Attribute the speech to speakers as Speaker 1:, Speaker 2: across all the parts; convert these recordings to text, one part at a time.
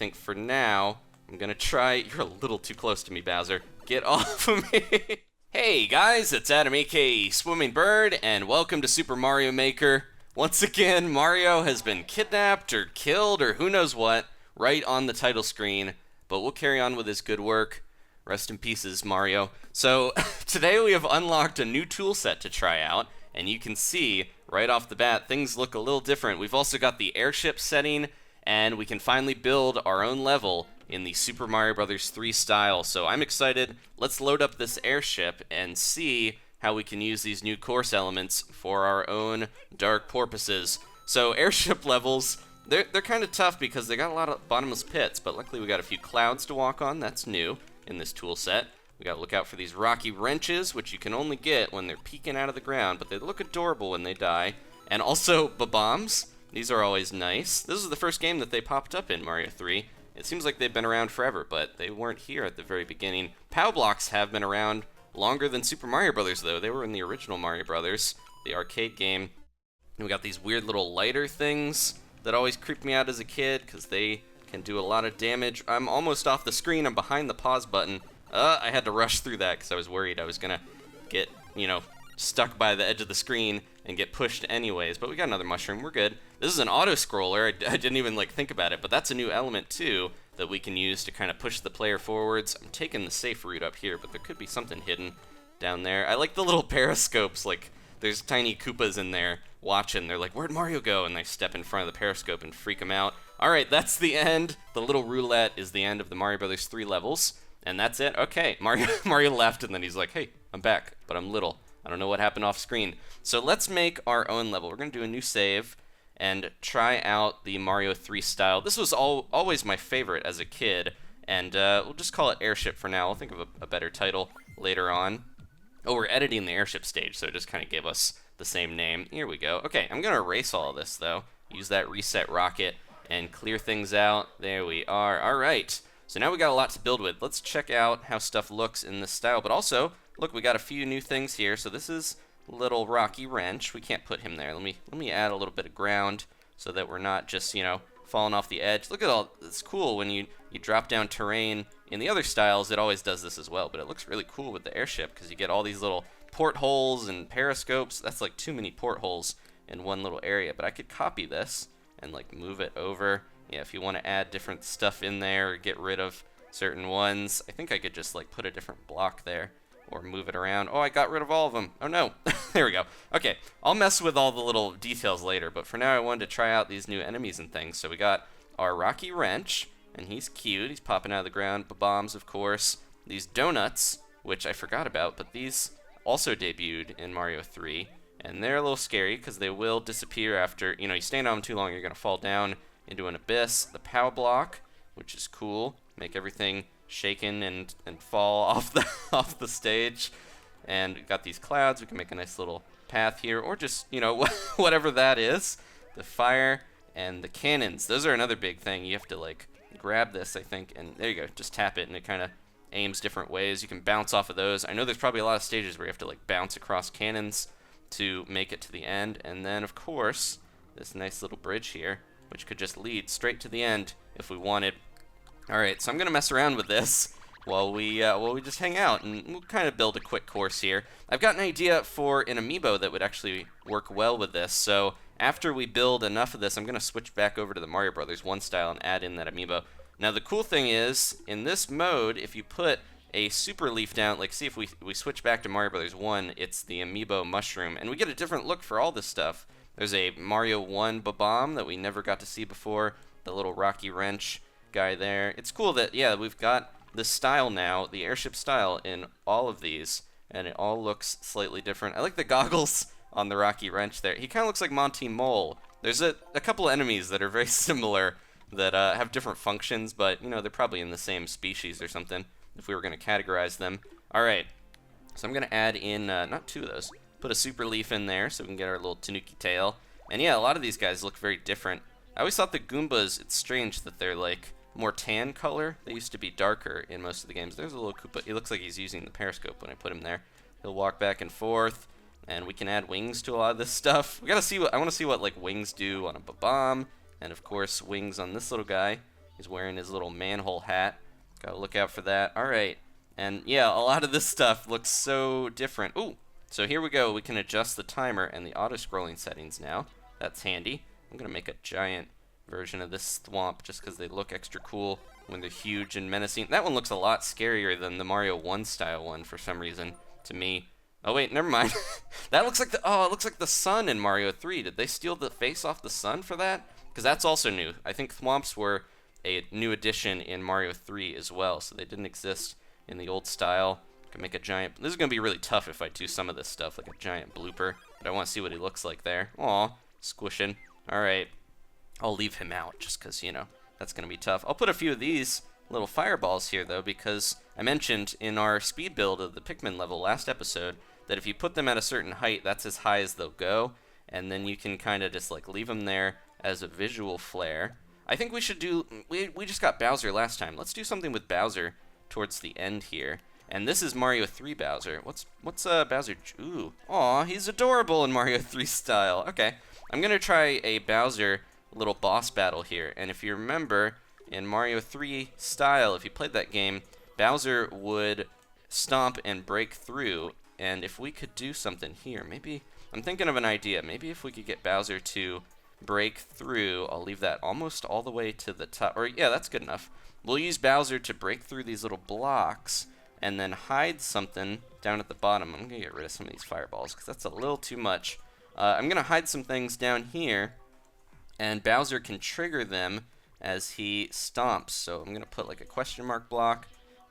Speaker 1: think for now, I'm gonna try... You're a little too close to me, Bowser. Get off of me! Hey guys, it's Adam aka Swimming Bird, and welcome to Super Mario Maker. Once again, Mario has been kidnapped or killed or who knows what, right on the title screen, but we'll carry on with his good work. Rest in pieces, Mario. So, today we have unlocked a new tool set to try out, and you can see, right off the bat, things look a little different. We've also got the airship setting, and we can finally build our own level in the Super Mario Bros. 3 style. So I'm excited. Let's load up this airship and see how we can use these new course elements for our own dark porpoises. So airship levels, they're kind of tough because they got a lot of bottomless pits, but luckily we got a few clouds to walk on. That's new in this tool set. We got to look out for these rocky wrenches, which you can only get when they're peeking out of the ground, but they look adorable when they die. And also Bob-ombs. These are always nice. This is the first game that they popped up in Mario 3. It seems like they've been around forever, but they weren't here at the very beginning. POW blocks have been around longer than Super Mario Bros. Though. They were in the original Mario Bros., the arcade game. And we got these weird little lighter things that always creeped me out as a kid because they can do a lot of damage. I'm almost off the screen. I'm behind the pause button. I had to rush through that because I was worried I was going to get, stuck by the edge of the screen and get pushed anyways, but we got another mushroom. We're good. This is an auto-scroller. I didn't even think about it, but that's a new element too that we can use to kind of push the player forwards. I'm taking the safe route up here, but there could be something hidden down there. I like the little periscopes. There's tiny Koopas in there watching. They're like, where'd Mario go? And they step in front of the periscope and freak them out. All right, that's the end. The little roulette is the end of the Mario Bros. 3 levels, and that's it. Okay, Mario left, and then he's like, hey, I'm back, but I'm little. I don't know what happened off screen. So let's make our own level. We're going to do a new save and try out the Mario 3 style. This was always my favorite as a kid, and we'll just call it Airship for now. I'll think of a better title later on. Oh, we're editing the Airship stage, so it just kind of gave us the same name. Here we go. Okay, I'm going to erase all of this, though. Use that reset rocket and clear things out. There we are. All right. So now we got a lot to build with. Let's check out how stuff looks in this style, but also... Look, we got a few new things here. So this is little rocky wrench. We can't put him there. Let me add a little bit of ground so that we're not just, falling off the edge. Look at all, it's cool when you drop down terrain. In the other styles, it always does this as well, but it looks really cool with the airship because you get all these little portholes and periscopes. That's like too many portholes in one little area, but I could copy this and move it over. Yeah, if you want to add different stuff in there or get rid of certain ones, I think I could just put a different block there. Or move it around. Oh, I got rid of all of them. Oh, no. There we go. Okay, I'll mess with all the little details later, but for now I wanted to try out these new enemies and things. So we got our Rocky Wrench, and he's cute. He's popping out of the ground. Bob-ombs, of course. These donuts, which I forgot about, but these also debuted in Mario 3, and they're a little scary because they will disappear after, you stand on them too long, you're going to fall down into an abyss. The POW block, which is cool. Make everything... shaken and fall off the stage, and we've got these clouds. We can make a nice little path here, or just whatever that is. The fire and the cannons, those are another big thing. You have to grab this, I think, and there you go, just tap it and it kind of aims different ways. You can bounce off of those. I know there's probably a lot of stages where you have to bounce across cannons to make it to the end, and then of course this nice little bridge here, which could just lead straight to the end if we wanted. Alright, so I'm going to mess around with this while we just hang out, and we'll kind of build a quick course here. I've got an idea for an Amiibo that would actually work well with this, so after we build enough of this, I'm going to switch back over to the Mario Bros. 1 style and add in that Amiibo. Now the cool thing is, in this mode, if you put a super leaf down, see if we switch back to Mario Bros. 1, it's the Amiibo mushroom, and we get a different look for all this stuff. There's a Mario 1 Bob-omb that we never got to see before, the little rocky wrench guy there. It's cool that, yeah, we've got the style now, the airship style in all of these, and it all looks slightly different. I like the goggles on the rocky wrench there. He kind of looks like Monty Mole. There's a couple enemies that are very similar that have different functions, but, they're probably in the same species or something if we were going to categorize them. All right, so I'm going to add in, not two of those, put a super leaf in there so we can get our little Tanuki tail. And yeah, a lot of these guys look very different. I always thought the Goombas, it's strange that they're more tan color. They used to be darker in most of the games. There's a little Koopa. He looks like he's using the periscope when I put him there. He'll walk back and forth, and we can add wings to a lot of this stuff. I want to see what wings do on a Bob-omb, and of course wings on this little guy. He's wearing his little manhole hat. Gotta look out for that. Alright. And yeah, a lot of this stuff looks so different. Ooh! So here we go. We can adjust the timer and the auto-scrolling settings now. That's handy. I'm gonna make a giant version of this thwomp just because they look extra cool when they're huge and menacing. That one looks a lot scarier than the Mario 1 style one for some reason to me. Oh wait, never mind. That looks like it looks like the sun in Mario 3. Did they steal the face off the sun for that? Because that's also new. I think thwomps were a new addition in Mario 3 as well, so they didn't exist in the old style. Can make a giant. This is gonna be really tough if I do some of this stuff, like a giant blooper. But I want to see what he looks like there. Aw, squishing. All right, I'll leave him out just because that's gonna be tough. I'll put a few of these little fireballs here though, because I mentioned in our speed build of the Pikmin level last episode that if you put them at a certain height, that's as high as they'll go, and then you can kind of just like leave them there as a visual flare. I think we should do. We just got Bowser last time. Let's do something with Bowser towards the end here. And this is Mario 3 Bowser. What's Bowser? Ooh, aw, he's adorable in Mario 3 style. Okay, I'm gonna try a Bowser little boss battle here. And if you remember, in Mario 3 style, if you played that game, Bowser would stomp and break through. And if we could do something here, maybe I'm thinking of an idea. Maybe if we could get Bowser to break through, I'll leave that almost all the way to the top. Or yeah, that's good enough. We'll use Bowser to break through these little blocks and then hide something down at the bottom. I'm gonna get rid of some of these fireballs because that's a little too much. I'm gonna hide some things down here, and Bowser can trigger them as he stomps. So I'm gonna put like a question mark block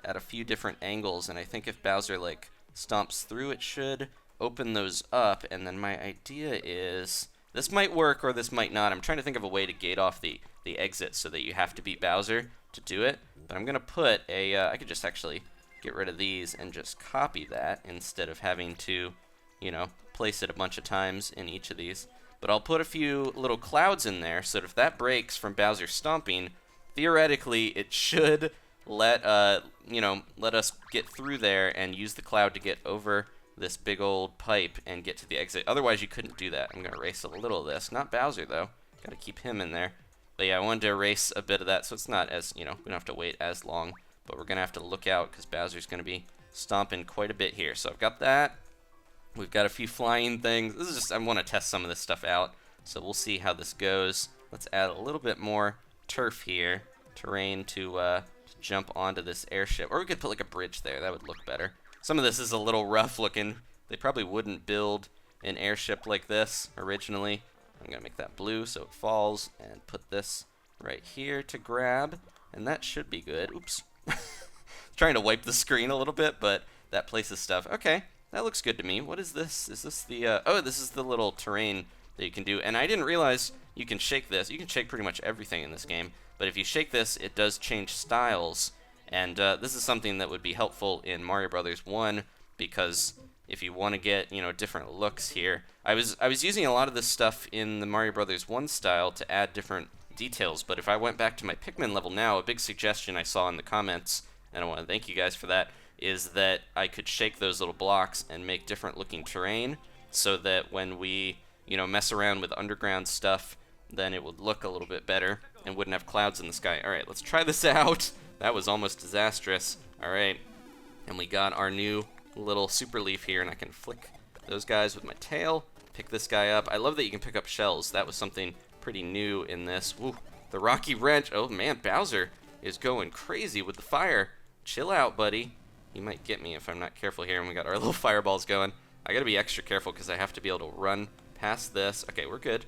Speaker 1: at a few different angles, and I think if Bowser like stomps through, it should open those up. And then my idea is this might work or this might not. I'm trying to think of a way to gate off the exit so that you have to beat Bowser to do it. But I'm gonna put a I could just actually get rid of these and just copy that instead of having to, place it a bunch of times in each of these. But I'll put a few little clouds in there so that if that breaks from Bowser stomping, theoretically it should let us get through there and use the cloud to get over this big old pipe and get to the exit. Otherwise you couldn't do that. I'm gonna erase a little of this. Not Bowser though. Gotta keep him in there. But yeah, I wanted to erase a bit of that so it's not as, we don't have to wait as long. But we're gonna have to look out because Bowser's gonna be stomping quite a bit here. So I've got that. We've got a few flying things. This is just, I want to test some of this stuff out. So we'll see how this goes. Let's add a little bit more turf here, terrain to jump onto this airship. Or we could put like a bridge there. That would look better. Some of this is a little rough looking. They probably wouldn't build an airship like this originally. I'm gonna make that blue so it falls and put this right here to grab. And that should be good. Oops. Trying to wipe the screen a little bit, but that places stuff. Okay, that looks good to me. What is this? Is this the, oh, this is the little terrain that you can do. And I didn't realize you can shake this. You can shake pretty much everything in this game. But if you shake this, it does change styles. And this is something that would be helpful in Mario Brothers 1 because if you want to get, different looks here. I was using a lot of this stuff in the Mario Brothers 1 style to add different details, but if I went back to my Pikmin level now, a big suggestion I saw in the comments, and I want to thank you guys for that, is that I could shake those little blocks and make different looking terrain so that when we, mess around with underground stuff, then it would look a little bit better and wouldn't have clouds in the sky. Alright, let's try this out. That was almost disastrous. Alright, and we got our new little super leaf here, and I can flick those guys with my tail, pick this guy up. I love that you can pick up shells. That was something pretty new in this. Ooh, the rocky wrench. Oh man, Bowser is going crazy with the fire. Chill out, buddy. He might get me if I'm not careful here. And we got our little fireballs going. I gotta be extra careful because I have to be able to run past this. Okay, we're good.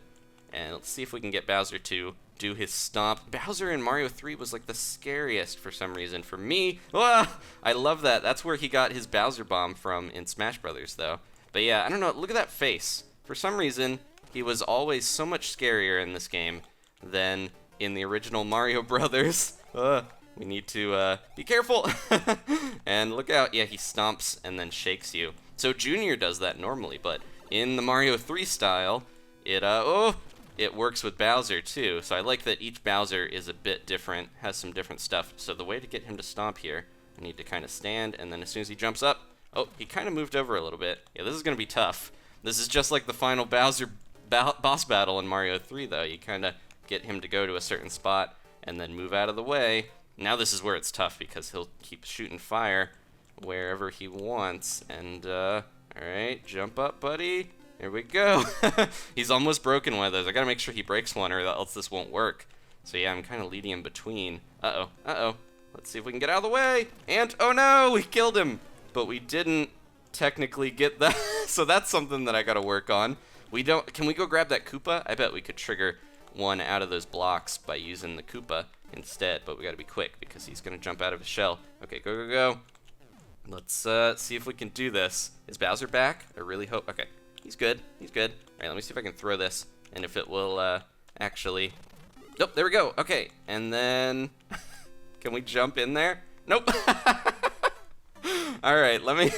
Speaker 1: And let's see if we can get Bowser to do his stomp. Bowser in Mario 3 was like the scariest for some reason. For me, I love that. That's where he got his Bowser bomb from in Smash Brothers, though. But yeah, I don't know. Look at that face. For some reason, he was always so much scarier in this game than in the original Mario Brothers. We need to be careful. And look out. Yeah, he stomps and then shakes you. So Junior does that normally, but in the Mario 3 style, it works with Bowser too. So I like that each Bowser is a bit different, has some different stuff. So the way to get him to stomp here, I need to kind of stand, and then as soon as he jumps up, oh, he kind of moved over a little bit. Yeah, this is going to be tough. This is just like the final Bowser boss battle in Mario 3, though. You kind of get him to go to a certain spot, and then move out of the way. Now this is where it's tough because he'll keep shooting fire wherever he wants. And, alright, jump up, buddy. There we go. He's almost broken one of those. I gotta make sure he breaks one or else this won't work. So yeah, I'm kind of leading him between. Uh-oh. Let's see if we can get out of the way. And, oh no, we killed him. But we didn't technically get that. So that's something that I gotta work on. Can we go grab that Koopa? I bet we could trigger one out of those blocks by using the Koopa instead. But we gotta be quick because he's gonna jump out of his shell. Okay, go. Let's see if we can do this. Is Bowser back? I really hope. Okay, he's good. Alright, let me see if I can throw this. And if it will, actually... Nope, there we go. Okay, and then... Can we jump in there? Nope. Alright, let me...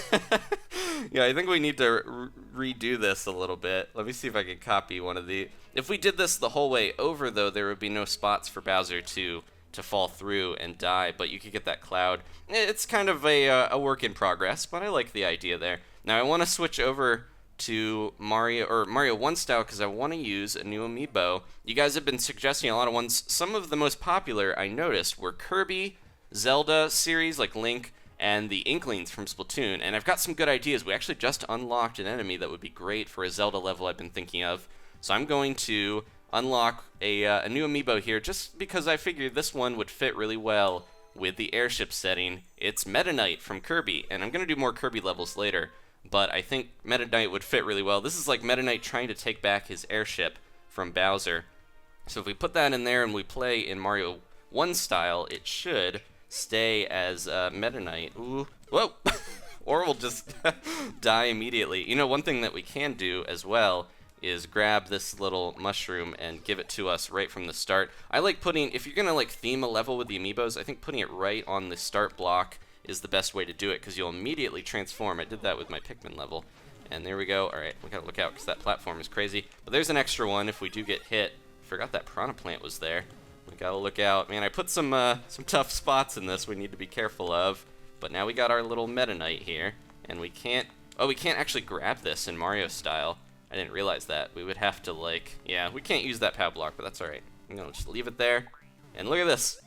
Speaker 1: Yeah, I think we need to redo this a little bit. Let me see if I can copy one of the... If we did this the whole way over, though, there would be no spots for Bowser to fall through and die, but you could get that cloud. It's kind of a work in progress, but I like the idea there. Now, I want to switch over to Mario 1 style because I want to use a new amiibo. You guys have been suggesting a lot of ones. Some of the most popular I noticed were Kirby, Zelda series like Link, and the Inklings from Splatoon. And I've got some good ideas. We actually just unlocked an enemy that would be great for a Zelda level I've been thinking of. So I'm going to unlock a new amiibo here just because I figured this one would fit really well with the Airship setting. It's Meta Knight from Kirby, and I'm going to do more Kirby levels later. But I think Meta Knight would fit really well. This is like Meta Knight trying to take back his airship from Bowser. So if we put that in there and we play in Mario 1 style, it should stay as Meta Knight. Ooh, whoa! Or we'll just die immediately. You know, one thing that we can do as well is grab this little mushroom and give it to us right from the start. I like putting, if you're gonna like theme a level with the amiibos, I think putting it right on the start block is the best way to do it because you'll immediately transform. I did that with my Pikmin level. And there we go. Alright, we gotta look out because that platform is crazy. But there's an extra one if we do get hit. Forgot that Piranha Plant was there. We gotta look out. Man, I put some tough spots in this we need to be careful of. But now we got our little Meta Knight here. And we can't actually grab this in Mario style. I didn't realize that. We would have to like, yeah, we can't use that power block, but that's alright. I'm gonna just leave it there. And look at this.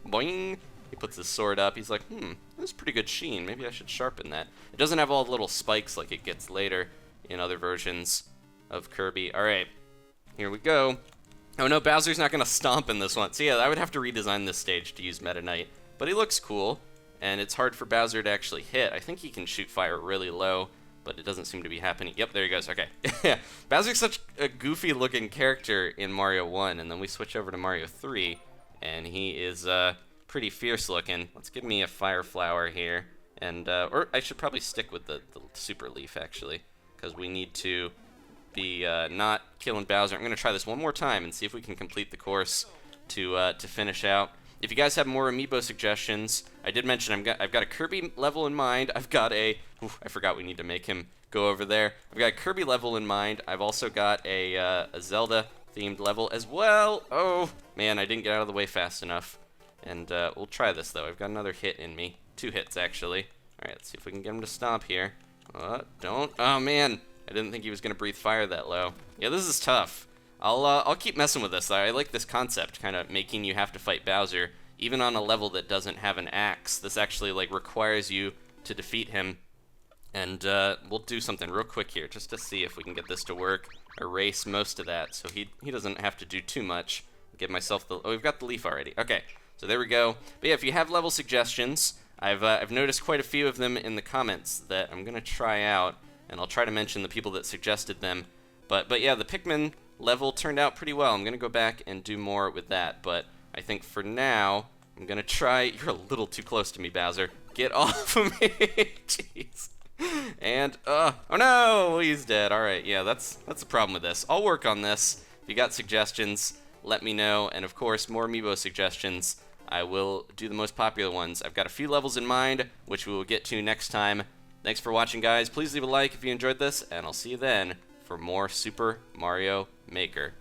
Speaker 1: Boing! He puts his sword up. He's like, this is pretty good sheen. Maybe I should sharpen that. It doesn't have all the little spikes like it gets later in other versions of Kirby. Alright, here we go. Oh no, Bowser's not gonna stomp in this one. So yeah, I would have to redesign this stage to use Meta Knight. But he looks cool, and it's hard for Bowser to actually hit. I think he can shoot fire really low, but it doesn't seem to be happening. Yep, there he goes. Okay. Bowser's such a goofy looking character in Mario 1, and then we switch over to Mario 3, and he is pretty fierce looking. Let's give me a fire flower here, and or I should probably stick with the super leaf actually, because we need to be not killing Bowser. I'm gonna try this one more time and see if we can complete the course to finish out. If you guys have more amiibo suggestions, I did mention I've got a Kirby level in mind. I've got I forgot we need to make him go over there. I've got a Kirby level in mind. I've also got a Zelda themed level as well. Oh man, I didn't get out of the way fast enough. And we'll try this though. I've got another hit in me. 2 hits actually. Alright, let's see if we can get him to stomp here. Don't. Oh man, I didn't think he was gonna breathe fire that low. Yeah, this is tough. I'll keep messing with this. I like this concept, kind of making you have to fight Bowser, even on a level that doesn't have an axe. This actually like requires you to defeat him. And we'll do something real quick here, just to see if we can get this to work. Erase most of that, so he doesn't have to do too much. Give myself the. Oh, we've got the leaf already. Okay, so there we go. But yeah, if you have level suggestions, I've noticed quite a few of them in the comments that I'm gonna try out, and I'll try to mention the people that suggested them. But yeah, the Pikmin level turned out pretty well. I'm gonna go back and do more with that, but I think for now I'm gonna try. You're a little too close to me, Bowser. Get off of me. Jeez. And oh no, he's dead. All right, yeah, that's the problem with this. I'll work on this. If you got suggestions, let me know, and of course more amiibo suggestions. I will do the most popular ones. I've got a few levels in mind, which we will get to next time. Thanks for watching, guys. Please leave a like if you enjoyed this, and I'll see you then for more Super Mario Maker.